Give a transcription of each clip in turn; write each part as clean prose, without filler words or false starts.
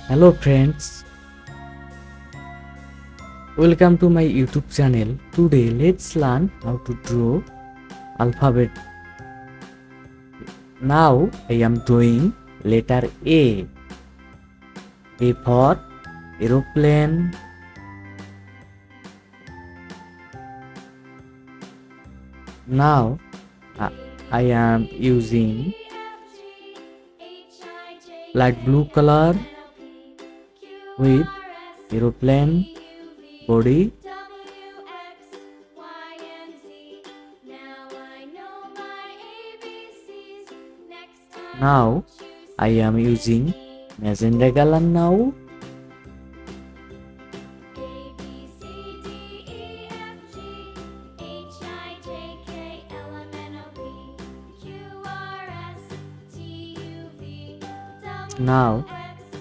Hello friends, welcome to my YouTube channel. Today let's learn how to draw alphabet. Now I am drawing letter A. A for aeroplane. Now I am using light blue color with aeroplane body. Now I am using magenta color now. Now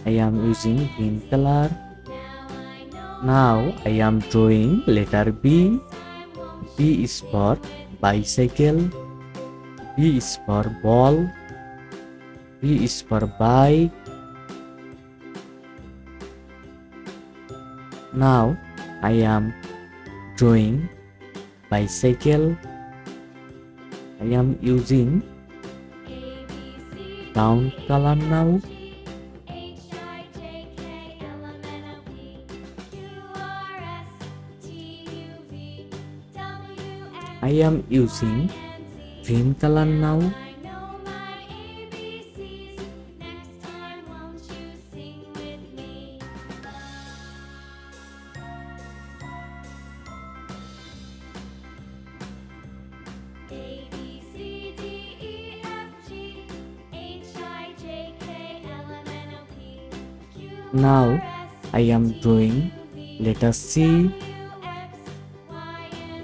I am using green color. Now I am drawing letter B. B is for bicycle. B is for ball. B is for bike. Now I am drawing bicycle. I am using brown color now. I am using green color now. Now I am drawing letter C.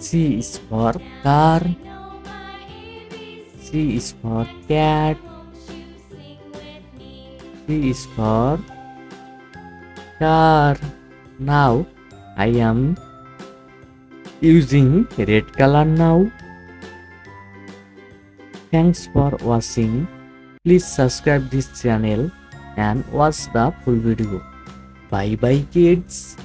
C is for car. C is for cat. C is for car. Now I am using red color now. Thanks for watching. Please subscribe this channel and watch the full video. Bye bye kids.